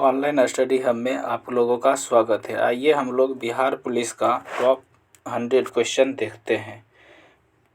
Online study hub में आप लोगों का स्वागत है। आइए हम लोग बिहार पुलिस का टॉप 100 क्वेश्चन देखते हैं।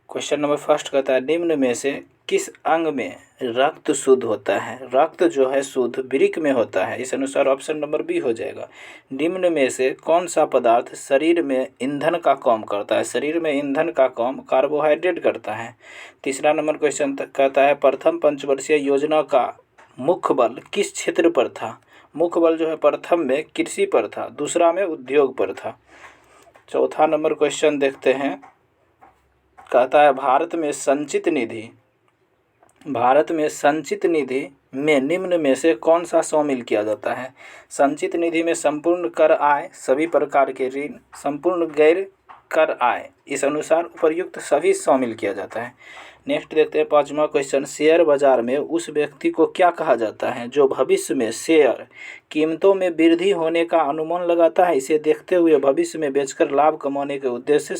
क्वेश्चन नंबर फर्स्ट कहता है, निम्न में से किस अंग में रक्त शुद्ध होता है? रक्त जो है शुद्ध वृक्क में होता है। इस अनुसार ऑप्शन नंबर बी हो जाएगा। निम्न में से कौन सा पदार्थ शरीर में ईंधन का काम करता है? शरीर में ईंधन का काम कार्बोहाइड्रेट करता है। तीसरा नंबर क्वेश्चन कहता है, प्रथम पंचवर्षीय योजना का मुख्य बल किस क्षेत्र पर था? मुख्य बल जो है प्रथम में कृषि पर था, दूसरा में उद्योग पर था। चौथा नंबर क्वेश्चन देखते हैं, कहता है भारत में संचित निधि में निम्न में से कौन सा शामिल किया जाता है? संचित निधि में संपूर्ण कर आय, सभी प्रकार के ऋण, संपूर्ण गैर कर आय, इस अनुसार उपर्युक्त सभी शामिल किया जाता है। नेक्स्ट देखते हैं पांचवा क्वेश्चन, शेयर बाजार में उस व्यक्ति को क्या कहा जाता है जो भविष्य में शेयर कीमतों में वृद्धि होने का अनुमान लगाता है? इसे देखते हुए भविष्य में बेचकर लाभ कमाने के उद्देश्य से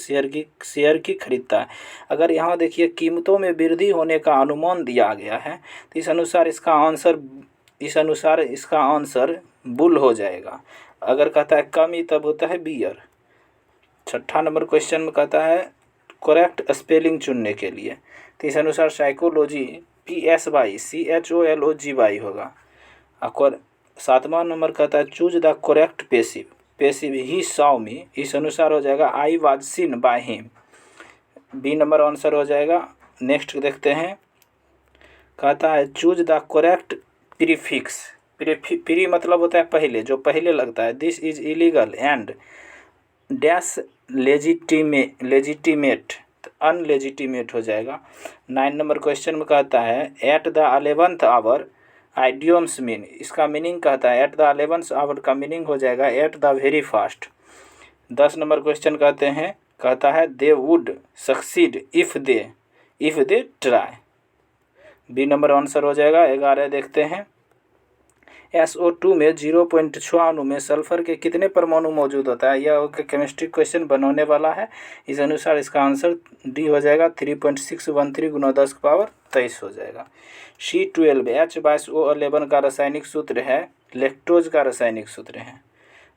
शेयर की खरीदता है। अगर यहाँ देखिए कीमतों में वृद्धि होने का अनुमान दिया गया है तो इस अनुसार इसका आंसर बुल हो जाएगा। अगर कहता है कमी तब होता है बियर। छठा नंबर क्वेश्चन में कहता है करेक्ट स्पेलिंग चुनने के लिए, तो इस अनुसार साइकोलॉजी PSYCHOLOGY होगा। और सातवां नंबर कहता है choose the correct passive he saw me, इस अनुसार हो जाएगा I was seen by him. B number answer हो जाएगा। नेक्स्ट देखते हैं, कहता है choose the correct prefix. Pre मतलब होता है पहले, जो पहले लगता है। This is illegal and dash legitimate, unlegitimate हो जाएगा। 9 नंबर क्वेश्चन में कहता है at the 11th hour idioms mean, इसका मीनिंग कहता है एट द 11th आवर का मीनिंग हो जाएगा at the very fast. 10 number question कहता है they would succeed if they try. B number answer हो जाएगा। 11 देखते हैं, SO2 में 0.6 अणु में सल्फर के कितने परमाणु मौजूद होता है? यह केमिस्ट्री क्वेश्चन बनाने वाला है। इस अनुसार इसका आंसर डी हो जाएगा। 3.613 × 10⁻23 हो जाएगा। C12H22O11 का रासायनिक सूत्र है, लैक्टोज का रासायनिक सूत्र है।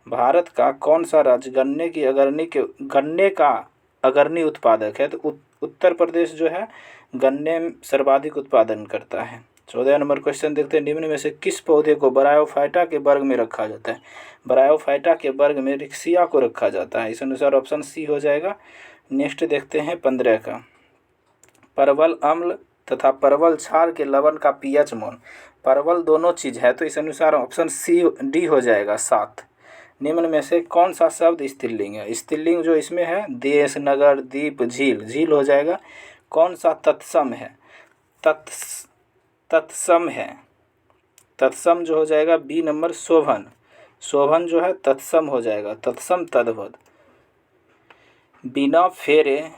भारत का कौन सा राज्य गन्ने का अग्रणी उत्पादक है? तो उत्तर प्रदेश जो है गन्ने में सर्वाधिक उत्पादन करता है। 14 नंबर क्वेश्चन देखते हैं, निम्न में से किस पौधे को ब्रायोफाइटा के वर्ग में रखा जाता है? ब्रायोफाइटा के वर्ग में रिक्सिया को रखा जाता है। इस अनुसार ऑप्शन सी हो जाएगा। नेक्स्ट देखते हैं 15 का, परवल अम्ल तथा परवल क्षार के लवण का pH मान। परवल दोनों चीज़ है, तो इस अनुसार ऑप्शन डी हो जाएगा 7। निम्न में से कौन सा शब्द स्त्रीलिंग है? स्त्रीलिंग जो इसमें है देश, नगर, द्वीप, झील हो जाएगा। कौन सा तत्सम है? तत्सम है। तत्सम जो हो जाएगा बी नंबर शोभन जो है तत्सम हो जाएगा। तत्सम तद्भव। बिना फेरे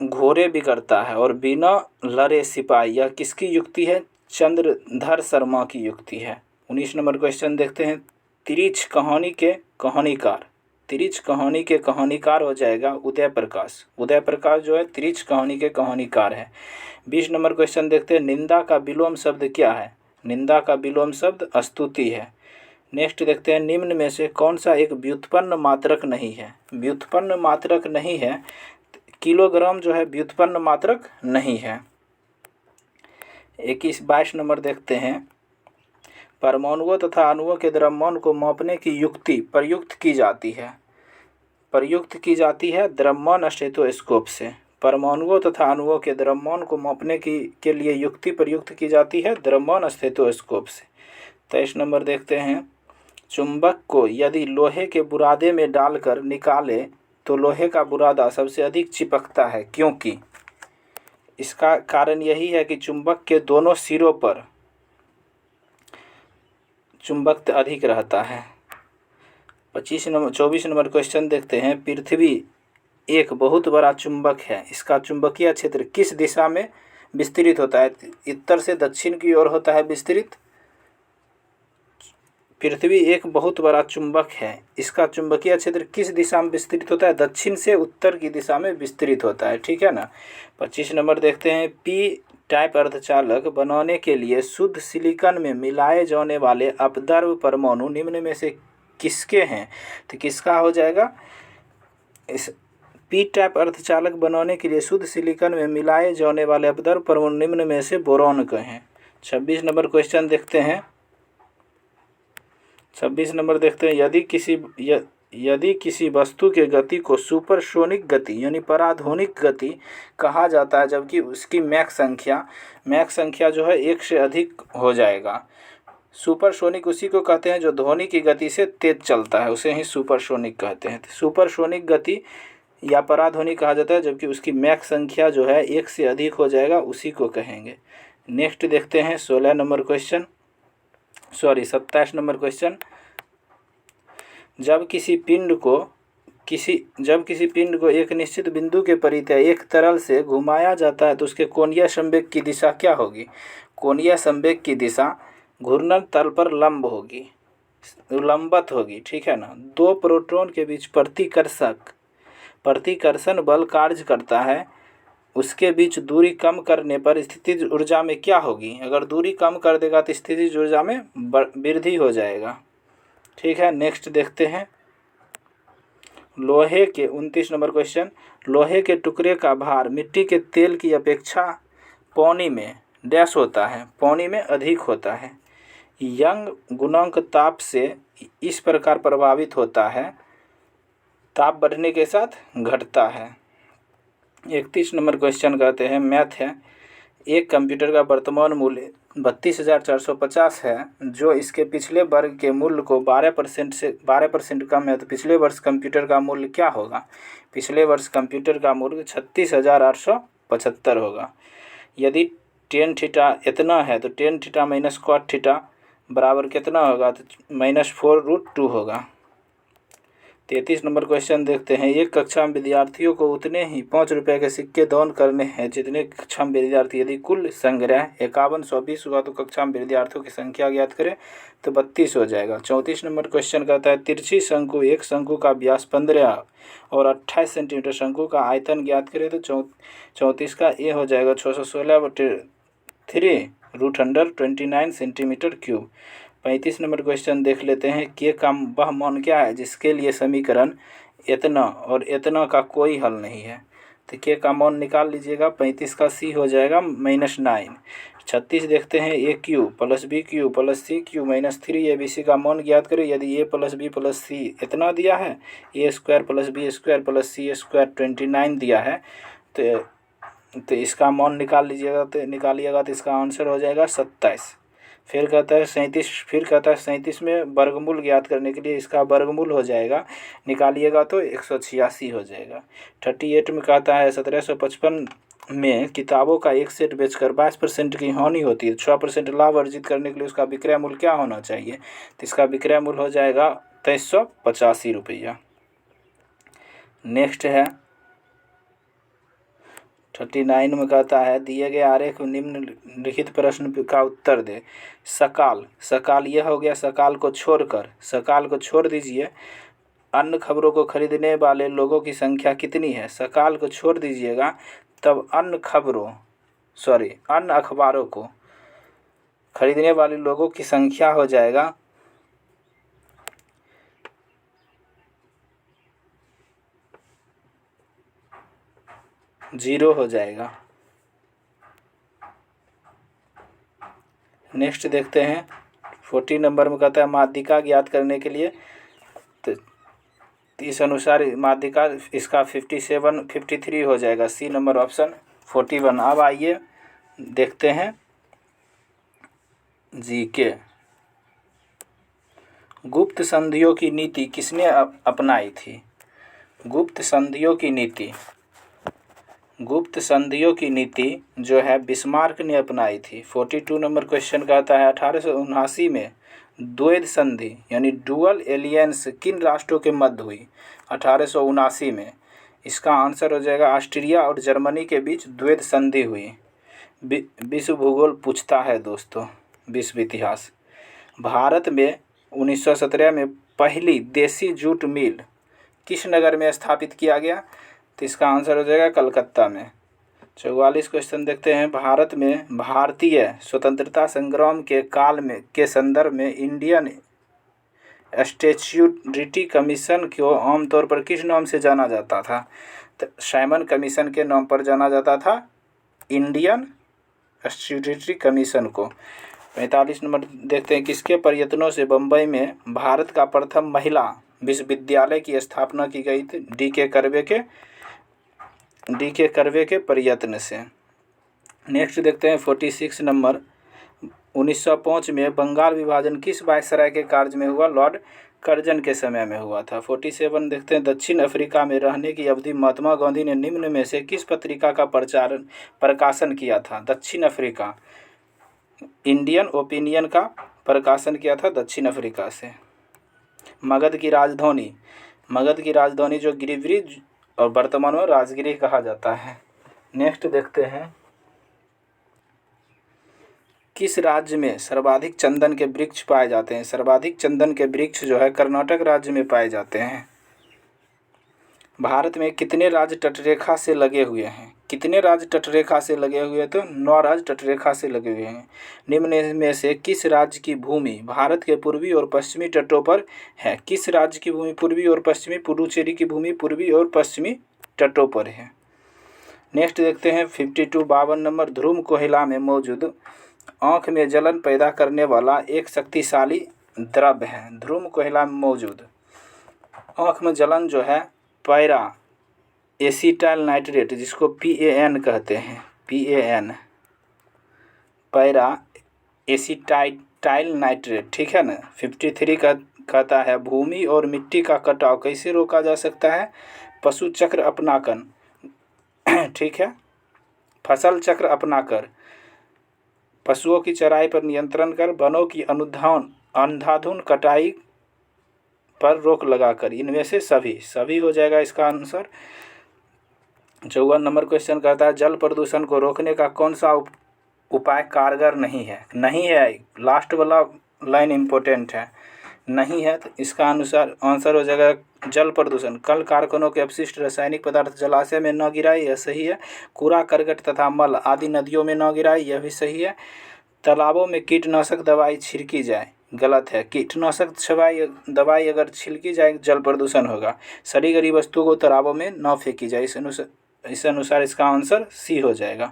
घोड़े बिगड़ता है और बिना लड़े सिपाही, यह किसकी युक्ति है? चंद्रधर शर्मा की युक्ति है। 19 नंबर क्वेश्चन देखते हैं, तिरिच कहानी के कहानीकार हो जाएगा उदय प्रकाश जो है तिरिच कहानी के कहानीकार है। 20 नंबर क्वेश्चन देखते हैं, निंदा का विलोम शब्द क्या है? निंदा का विलोम शब्द स्तुति है। नेक्स्ट देखते हैं, निम्न में से कौन सा एक व्युत्पन्न मात्रक नहीं है? व्युत्पन्न मात्रक नहीं है, किलोग्राम जो है व्युत्पन्न मात्रक नहीं है। 22 नंबर देखते हैं, परमाणुओं तथा अणुओं के द्रव्यमान को मापने की युक्ति प्रयुक्त की जाती है द्रव्यमान स्टेथोस्कोप से। परमाणुओं तथा अणुओं के द्रव्यमान को मापने के लिए युक्ति प्रयुक्त की जाती है द्रव्यमान स्टेथोस्कोप से। 23 नंबर देखते हैं, चुंबक को यदि लोहे के बुरादे में डालकर निकाले तो लोहे का बुरादा सबसे अधिक चिपकता है, क्योंकि इसका कारण यही है कि चुंबक के दोनों सिरों पर चुंबकत्व अधिक रहता है। 24 नंबर क्वेश्चन देखते हैं, पृथ्वी एक बहुत बड़ा चुंबक है, इसका चुंबकीय क्षेत्र किस दिशा में विस्तृत होता है? उत्तर से दक्षिण की ओर होता है विस्तृत। पृथ्वी एक बहुत बड़ा चुंबक है। इसका चुंबकीय क्षेत्र किस दिशा में विस्तृत होता है? दक्षिण से उत्तर की दिशा में विस्तृत होता है, ठीक है ना। 25 नंबर देखते हैं, पी टाइप अर्धचालक बनाने के लिए शुद्ध सिलिकॉन में मिलाए जाने वाले अपद्रव्य परमाणु निम्न में से किसके हैं? तो किसका हो जाएगा? इस पी टाइप अर्धचालक बनाने के लिए शुद्ध सिलिकॉन में मिलाए जाने वाले अपद्रव्य परमाणु निम्न में से बोरॉन के हैं। 26 नंबर क्वेश्चन देखते हैं। 26 नंबर देखते हैं, यदि किसी वस्तु के गति को सुपरसोनिक गति यानी पराध्वनिक गति कहा जाता है, जबकि उसकी मैक संख्या जो है 1 से अधिक हो जाएगा। सुपरसोनिक उसी को कहते हैं जो ध्वनि की गति से तेज चलता है, उसे ही सुपरसोनिक कहते हैं। तो सुपरसोनिक गति या पराध्वनि कहा जाता है जबकि उसकी मैक संख्या जो है 1 से अधिक हो जाएगा, उसी को कहेंगे। नेक्स्ट देखते हैं 27 नंबर क्वेश्चन। जब किसी पिंड को एक निश्चित बिंदु के परितः एक तरल से घुमाया जाता है तो उसके कोणीय संवेग की दिशा क्या होगी? कोणीय संवेग की दिशा घूर्णन तल पर लंबवत होगी, ठीक है ना। दो प्रोटॉन के बीच प्रतिकर्षण बल कार्य करता है, उसके बीच दूरी कम करने पर स्थितिज ऊर्जा में क्या होगी? अगर दूरी कम कर देगा तो स्थितिज ऊर्जा में वृद्धि हो जाएगा, ठीक है। नेक्स्ट देखते हैं लोहे के 29 नंबर क्वेश्चन। लोहे के टुकड़े का भार मिट्टी के तेल की अपेक्षा पानी में डैश होता है, पानी में अधिक होता है। यंग गुणांक ताप से इस प्रकार प्रभावित होता है, ताप बढ़ने के साथ घटता है। 31 नंबर क्वेश्चन कहते हैं, मैथ है। एक कंप्यूटर का वर्तमान मूल्य 32,450 है, जो इसके पिछले वर्ग के मूल्य को 12% कम है, तो पिछले वर्ष कंप्यूटर का मूल्य क्या होगा? पिछले वर्ष कंप्यूटर का मूल्य 36,875 होगा। यदि टेन थीटा इतना है तो tan theta minus cot theta बराबर कितना होगा? तो -4√2 होगा। 33 नंबर क्वेश्चन देखते हैं, एक कक्षा में विद्यार्थियों को उतने ही 5 रुपये के सिक्के दान करने हैं जितने कक्षा में विद्यार्थी। यदि कुल संग्रह 5120 हुआ तो कक्षा में विद्यार्थियों की संख्या ज्ञात करें, तो 32 हो जाएगा। 34 नंबर क्वेश्चन कहता है, तिरछी शंकु एक शंकु का व्यास 15 और 28 सेंटीमीटर, शंकु का आयतन ज्ञात करें, तो 34 का ए हो जाएगा 616/3√129 सेंटीमीटर क्यूब। 35 नंबर क्वेश्चन देख लेते हैं, के का वह मान क्या है जिसके लिए समीकरण इतना और इतना का कोई हल नहीं है? तो के का मान निकाल लीजिएगा। 35 का सी हो जाएगा -9। 36 देखते हैं, A cube plus B cube plus C cube minus 3 A B C का मान ज्ञात करें। यदि A plus B plus C इतना दिया है, A square plus B square plus C square 29 दिया है, तो इसका मान निकाल लीजिएगा, तो निकालिएगा तो इसका आंसर हो जाएगा 27। फिर कहता है 37 में वर्गमूल ज्ञात करने के लिए इसका वर्गमूल हो जाएगा, निकालिएगा तो 186 हो जाएगा। 38 में कहता है 1755 में किताबों का एक सेट बेचकर 22% की हानि होती है, 6% लाभ अर्जित करने के लिए उसका विक्रय मूल्य क्या होना चाहिए? तो इसका विक्रय मूल्य हो जाएगा 2385 रुपया। नेक्स्ट है 39 में कहता है, दिए गए आरेख निम्नलिखित प्रश्न का उत्तर दे। सकाल यह हो गया, सकाल को छोड़ दीजिए। अन्य खबरों को खरीदने वाले लोगों की संख्या कितनी है? सकाल को छोड़ दीजिएगा, तब अन्य अखबारों को खरीदने वाले लोगों की संख्या हो जाएगा 0 हो जाएगा। नेक्स्ट देखते हैं 40 नंबर में कहता है, माध्यिका ज्ञात करने के लिए, तो इस अनुसार माध्यिका इसका 53 हो जाएगा। C number option 41। अब आइए देखते हैं जीके। गुप्त संधियों की नीति किसने अपनाई थी? गुप्त संधियों की नीति जो है बिस्मार्क ने अपनाई थी। 42 नंबर क्वेश्चन कहता है, 1879 में द्वैध संधि यानी डुअल एलियंस किन राष्ट्रों के मध्य हुई? 1879 में। इसका आंसर हो जाएगा ऑस्ट्रिया और जर्मनी के बीच द्वैध संधि हुई। विश्व भूगोल पूछता है दोस्तों, विश्व इतिहास। भारत में 1917 में पहली देसी जूट मिल किस नगर में स्थापित किया गया? तो इसका आंसर हो जाएगा कलकत्ता में। 44 क्वेश्चन देखते हैं। भारत में भारतीय स्वतंत्रता संग्राम के काल में के संदर्भ में इंडियन स्टैट्यूटरी कमीशन को आमतौर पर किस नाम से जाना जाता था? तो साइमन कमीशन के नाम पर जाना जाता था इंडियन स्टैट्यूटरी कमीशन को। 45 नंबर देखते हैं। किसके प्रयत्नों से बम्बई में भारत का प्रथम महिला विश्वविद्यालय की स्थापना की गई थी? डी के कर्वे के प्रयत्न से। नेक्स्ट देखते हैं 46 नंबर। 1905 में बंगाल विभाजन किस वायसराय के कार्य में हुआ? लॉर्ड कर्जन के समय में हुआ था। 47 देखते हैं। दक्षिण अफ्रीका में रहने की अवधि महात्मा गांधी ने निम्न में से किस पत्रिका का प्रकाशन किया था? दक्षिण अफ्रीका इंडियन ओपिनियन का प्रकाशन किया था दक्षिण अफ्रीका से। मगध की राजधानी जो गिरिब्रिज और वर्तमान में राजगिरी कहा जाता है। नेक्स्ट देखते हैं। किस राज्य में सर्वाधिक चंदन के वृक्ष पाए जाते हैं? सर्वाधिक चंदन के वृक्ष जो है कर्नाटक राज्य में पाए जाते हैं। भारत में कितने राज्य तटरेखा से लगे हुए हैं? कितने राज्य तटरेखा से लगे हुए? तो 9 राज्य तटरेखा से लगे हुए हैं। निम्न में से किस राज्य की भूमि भारत के पूर्वी और पश्चिमी तटों पर है? किस राज्य की भूमि पूर्वी और पश्चिमी? पुडुचेरी की भूमि पूर्वी और पश्चिमी तटों पर है। नेक्स्ट देखते हैं 52 नंबर। ध्रुव कोयला में मौजूद आँख में जलन पैदा करने वाला एक शक्तिशाली द्रव्य है। ध्रुव कोयला में मौजूद आँख में जलन जो है पैरा एसिटाइल नाइट्रेट, जिसको PAN कहते हैं, PAN पैरा एसिटाइल नाइट्रेट, ठीक है ना। 53 का कहता है भूमि और मिट्टी का कटाव कैसे रोका जा सकता है? पशु चक्र अपनाकर, ठीक है, फसल चक्र अपनाकर, पशुओं की चराई पर नियंत्रण कर, वनों की अंधाधुंध कटाई पर रोक लगाकर। इनमें से सभी हो जाएगा इसका आंसर। 54 नंबर क्वेश्चन कहता है जल प्रदूषण को रोकने का कौन सा उपाय कारगर नहीं है? लास्ट वाला लाइन इम्पोर्टेंट है, नहीं है, तो इसका अनुसार आंसर हो जाएगा जल प्रदूषण। कल कारखानों के अपशिष्ट रासायनिक पदार्थ जलाशय में न गिराए, यह सही है। कूड़ा करकट तथा मल आदि नदियों में न गिराए, यह भी सही है। तालाबों में कीटनाशक दवाई छिड़की जाए, गलत है। कीटनाशक दवाई अगर छिड़की जाए जल प्रदूषण होगा। सड़ी गली वस्तुओं को तालाबों में न फेंकी जाए, इस अनुसार इसका आंसर C हो जाएगा।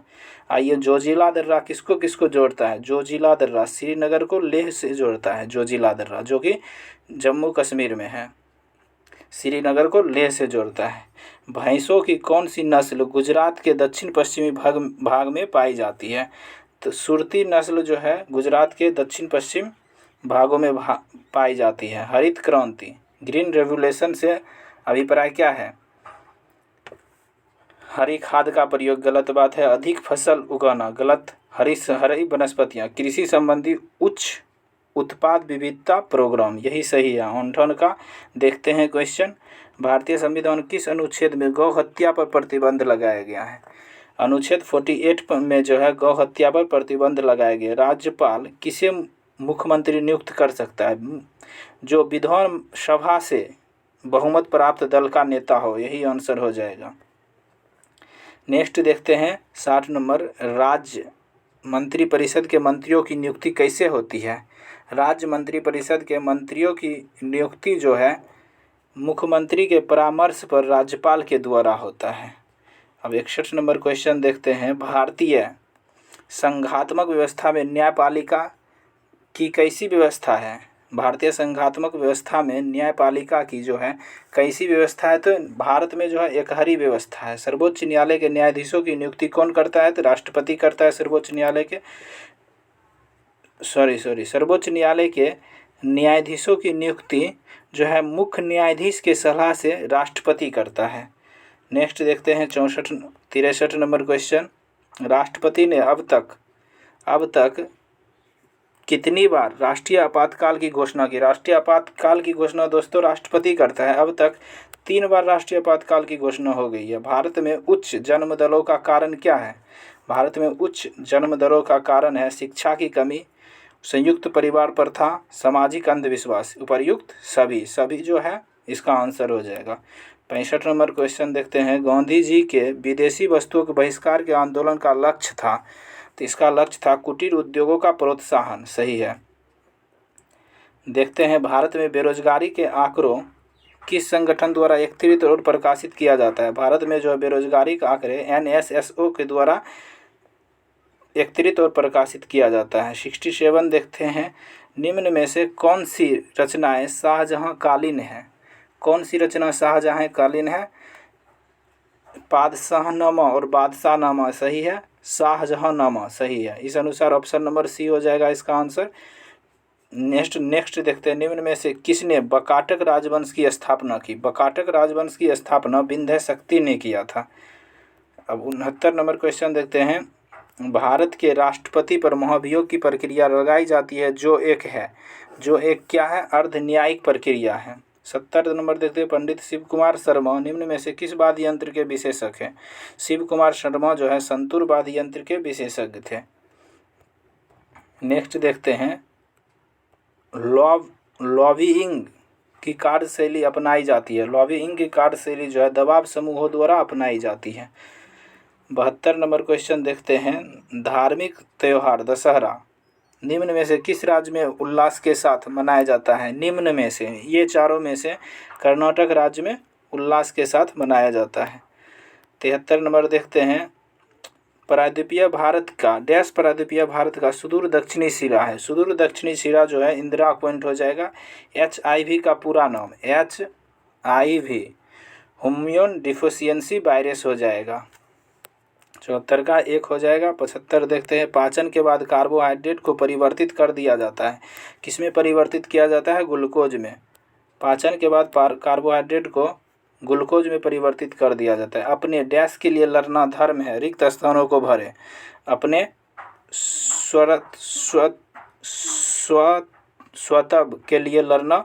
आइए, जोजिला दर्रा किसको किसको जोड़ता है? जोजिला दर्रा श्रीनगर को लेह से जोड़ता है। जोजिला दर्रा जो कि जम्मू कश्मीर में है, श्रीनगर को लेह से जोड़ता है। भैंसों की कौन सी नस्ल गुजरात के दक्षिण पश्चिमी भाग में पाई जाती है? तो सुरती नस्ल जो है गुजरात के दक्षिण पश्चिम भागों में पाई जाती है। हरित क्रांति ग्रीन रेवोल्यूशन से अभिप्राय क्या है? हरी खाद का प्रयोग, गलत बात है। अधिक फसल उगाना, गलत। हरी वनस्पतियाँ, कृषि संबंधी उच्च उत्पाद विविधता प्रोग्राम, यही सही है। 58 का देखते हैं क्वेश्चन। भारतीय संविधान किस अनुच्छेद में गौ हत्या पर प्रतिबंध लगाया गया है? अनुच्छेद 48 में जो है गौ हत्या पर प्रतिबंध लगाया गया। राज्यपाल किसे मुख्यमंत्री नियुक्त कर सकता है? जो विधान सभा से बहुमत प्राप्त दल का नेता हो, यही आंसर हो जाएगा। नेक्स्ट देखते हैं 60 नंबर। राज्य मंत्रिपरिषद के मंत्रियों की नियुक्ति कैसे होती है? राज्य मंत्रिपरिषद के मंत्रियों की नियुक्ति जो है मुख्यमंत्री के परामर्श पर राज्यपाल के द्वारा होता है। अब 61 नंबर क्वेश्चन देखते हैं। भारतीय संघात्मक व्यवस्था में न्यायपालिका की कैसी व्यवस्था है? भारतीय संघात्मक व्यवस्था में न्यायपालिका की जो है कैसी व्यवस्था है? तो भारत में जो है एकहरी व्यवस्था है। सर्वोच्च न्यायालय के न्यायाधीशों की नियुक्ति कौन करता है? तो राष्ट्रपति करता है। सर्वोच्च न्यायालय के न्यायाधीशों की नियुक्ति जो है मुख्य न्यायाधीश के सलाह से राष्ट्रपति करता है। नेक्स्ट देखते हैं 63 नंबर क्वेश्चन। राष्ट्रपति ने अब तक कितनी बार राष्ट्रीय आपातकाल की घोषणा की? राष्ट्रीय आपातकाल की घोषणा दोस्तों राष्ट्रपति करता है। अब तक 3 बार राष्ट्रीय आपातकाल की घोषणा हो गई है। भारत में उच्च जन्म दरों का कारण क्या है? भारत में उच्च जन्म दरों का कारण है शिक्षा की कमी, संयुक्त परिवार प्रथा, सामाजिक अंधविश्वास, उपर्युक्त सभी। सभी जो है इसका आंसर हो जाएगा। 65 नंबर क्वेश्चन देखते हैं। गांधी जी के विदेशी वस्तुओं के बहिष्कार के आंदोलन का लक्ष्य था, तो इसका लक्ष्य था कुटीर उद्योगों का प्रोत्साहन। सही है। देखते हैं भारत में बेरोजगारी के आंकड़ों किस संगठन द्वारा एकत्रित और प्रकाशित किया जाता है। भारत में जो है बेरोजगारी के आंकड़े NSSO के द्वारा एकत्रित और प्रकाशित किया जाता है। 67 देखते हैं। निम्न में से कौन सी रचनाएं शाहजहां कालीन है? कौन सी रचना शाहजहां कालीन है? पादशाहनामा और बादशाहनामा सही है, शाहजहांनामा सही है। इस अनुसार ऑप्शन नंबर सी हो जाएगा इसका आंसर। नेक्स्ट देखते हैं। निम्न में से किसने बकाटक राजवंश की स्थापना की? बकाटक राजवंश की स्थापना विंध्य शक्ति ने किया था। अब 69 नंबर क्वेश्चन देखते हैं। भारत के राष्ट्रपति पर महाभियोग की प्रक्रिया लगाई जाती है जो एक क्या है? अर्ध न्यायिक प्रक्रिया है। 70 नंबर देखते हैं। पंडित शिव कुमार शर्मा निम्न में से किस वाद्य यंत्र के विशेषज्ञ हैं? शिव कुमार शर्मा जो है संतूर वाद्य यंत्र के विशेषज्ञ थे। नेक्स्ट देखते हैं। लॉबिंग की कार्यशैली अपनाई जाती है। लॉबिंग की कार्यशैली जो है दबाव समूहों द्वारा अपनाई जाती है। 72 नंबर क्वेश्चन देखते हैं। धार्मिक त्यौहार दशहरा निम्न में से किस राज्य में उल्लास के साथ मनाया जाता है? निम्न में से, ये चारों में से कर्नाटक राज्य में उल्लास के साथ मनाया जाता है। 73 नंबर देखते हैं। प्रायद्वीपीय भारत का डैश प्रायद्वीपीय भारत का सुदूर दक्षिणी सिरा है। सुदूर दक्षिणी सिरा जो है इंदिरा पॉइंट हो जाएगा। HIV का पूरा नाम HIV ह्यूमन डिफिशियंसी वायरस हो जाएगा। 74 का 1 हो जाएगा। 75 देखते हैं। पाचन के बाद कार्बोहाइड्रेट को परिवर्तित कर दिया जाता है। किसमें परिवर्तित किया जाता है? ग्लूकोज में। पाचन के बाद कार्बोहाइड्रेट को ग्लूकोज में परिवर्तित कर दिया जाता है। अपने डैश के लिए लड़ना धर्म है, रिक्त स्थानों को भरे। अपने स्वतब के लिए लड़ना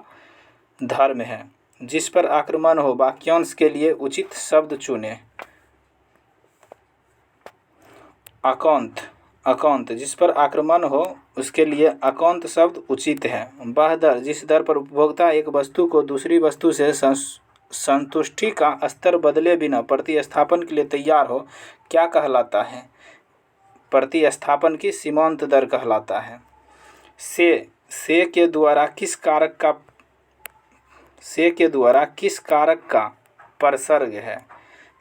धर्म है। जिस पर आक्रमण हो वाक्यांश के लिए उचित शब्द चुने। अकांत जिस पर आक्रमण हो उसके लिए अकांत शब्द उचित है। वह दर जिस दर पर उपभोक्ता एक वस्तु को दूसरी वस्तु से संतुष्टि का स्तर बदले बिना प्रतिस्थापन के लिए तैयार हो क्या कहलाता है? प्रतिस्थापन की सीमांत दर कहलाता है। से के द्वारा किस कारक का परसर्ग है?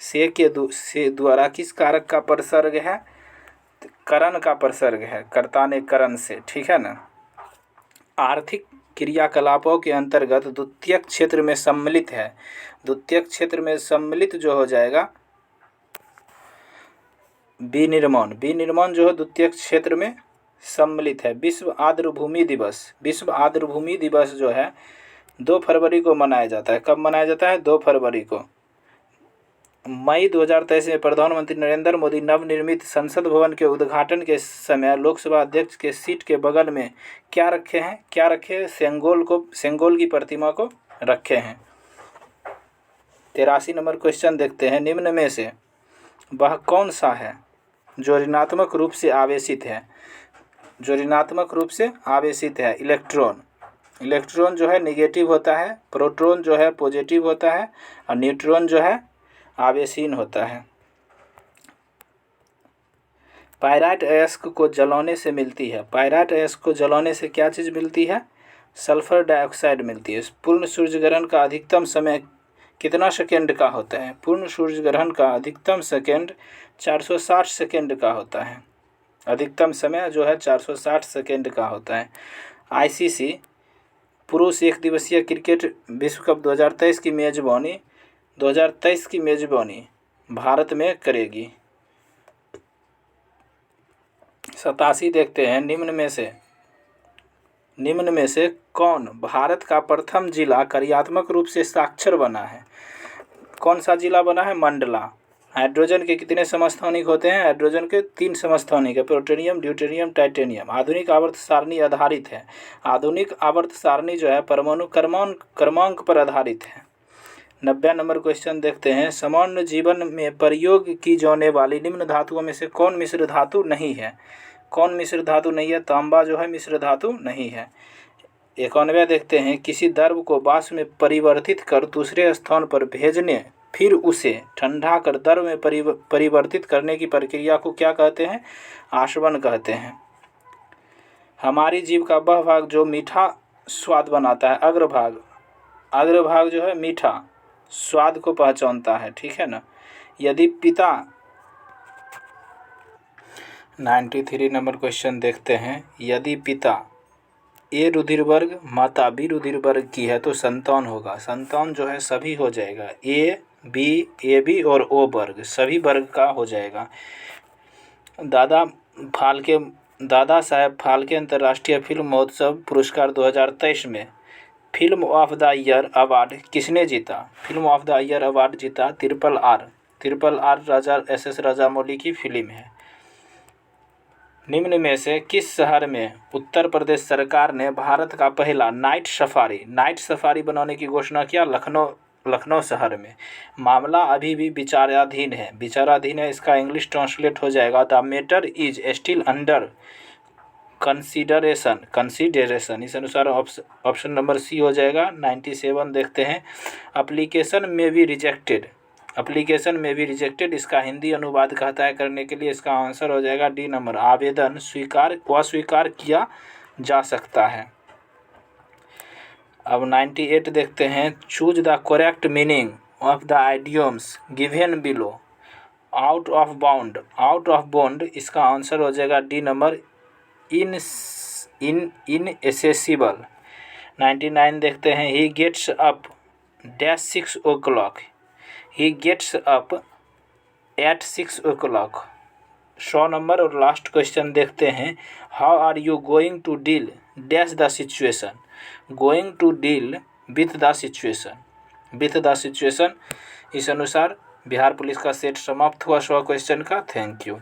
से द्वारा किस कारक का परसर्ग है? करण का परसर्ग है, कर्ता ने करण से। ठीक है ना। आर्थिक क्रियाकलापों के अंतर्गत द्वितीयक क्षेत्र में सम्मिलित है। द्वितीयक क्षेत्र में सम्मिलित जो हो जाएगा विनिर्माण जो है द्वितीयक क्षेत्र में सम्मिलित है। विश्व आर्द्रभूमि दिवस जो है 2 फरवरी को मनाया जाता है। कब मनाया जाता है? 2 फरवरी को। मई 2023 में प्रधानमंत्री नरेंद्र मोदी नवनिर्मित संसद भवन के उद्घाटन के समय लोकसभा अध्यक्ष के सीट के बगल में क्या रखे हैं? सेंगोल की प्रतिमा को रखे हैं। 83 नंबर क्वेश्चन देखते हैं। निम्न में से वह कौन सा है जो ऋणात्मक रूप से आवेशित है? जो ऋणात्मक रूप से आवेशित है इलेक्ट्रॉन जो है नेगेटिव होता है, प्रोटॉन जो है पॉजिटिव होता है और न्यूट्रॉन जो है आवेशीन होता है। पायराइट अयस्क को जलाने से मिलती है। पायराइट अयस्क को जलाने से क्या चीज़ मिलती है? सल्फर डाइऑक्साइड मिलती है। पूर्ण सूर्यग्रहण का अधिकतम समय कितना सेकेंड का होता है? पूर्ण सूर्यग्रहण का अधिकतम सेकेंड 460 सेकेंड का होता है। अधिकतम समय जो है 460 सेकेंड का होता है। ICC पुरुष एक दिवसीय क्रिकेट विश्व कप 2023 की मेजबानी भारत में करेगी। 87 देखते हैं। निम्न में से कौन भारत का प्रथम जिला कार्यात्मक रूप से साक्षर बना है? कौन सा जिला बना है? मंडला। हाइड्रोजन के कितने समस्थानिक होते हैं? हाइड्रोजन के 3 समस्थानिक है, प्लूटोनियम, ड्यूटेरियम, टाइटेनियम। आधुनिक आवर्त सारणी आधारित है। आधुनिक आवर्त सारणी जो है परमाणु क्रमांक पर आधारित है। 90 नंबर क्वेश्चन देखते हैं। सामान्य जीवन में प्रयोग की जाने वाली निम्न धातुओं में से कौन मिश्र धातु नहीं है? कौन मिश्र धातु नहीं है? तांबा जो है मिश्र धातु नहीं है। 91 देखते हैं, किसी द्रव को वाष्प में परिवर्तित कर दूसरे स्थान पर भेजने फिर उसे ठंडा कर द्रव में परिवर्तित करने की प्रक्रिया को क्या कहते हैं? आशवन कहते हैं। हमारी जीभ का वह भाग जो मीठा स्वाद बनाता है, अग्रभाग जो है मीठा स्वाद को पहचानता है, ठीक है ना। यदि पिता 93 नंबर क्वेश्चन देखते हैं, यदि पिता ए रुधिर वर्ग माता बी रुधिर वर्ग की है तो संतान होगा। संतान जो है सभी हो जाएगा, ए बी और ओ वर्ग सभी वर्ग का हो जाएगा। दादा साहेब फाल्के अंतर्राष्ट्रीय फिल्म महोत्सव पुरस्कार 2023 में film of the year award किसने जीता? Film of the year award जीता ट्रिपल आर राजा SS राजामौली की फिल्म है। निम्न में से किस शहर में उत्तर प्रदेश सरकार ने भारत का पहला नाइट सफारी बनाने की घोषणा किया? लखनऊ शहर में। मामला अभी भी विचाराधीन है, इसका इंग्लिश ट्रांसलेट हो जाएगा the matter is still under consideration. इस अनुसार ऑप्शन नंबर सी हो जाएगा। 97 देखते हैं, एप्लीकेशन में बी रिजेक्टेड इसका हिंदी अनुवाद कहता है करने के लिए, इसका आंसर हो जाएगा डी नंबर, आवेदन अस्वीकार किया जा सकता है। अब 98 देखते हैं, choose the correct meaning of the idioms given below. Out of bound इसका आंसर हो जाएगा डी नंबर, इनएसेसिबल। 99 देखते हैं, he gets up dash 6 o'clock, he gets up at 6 o'clock। 100 number और लास्ट क्वेश्चन देखते हैं, how are you going to deal dash the situation, going to deal with the situation. इस अनुसार Bihar police का set समाप्त हुआ 100 क्वेश्चन का। Thank you.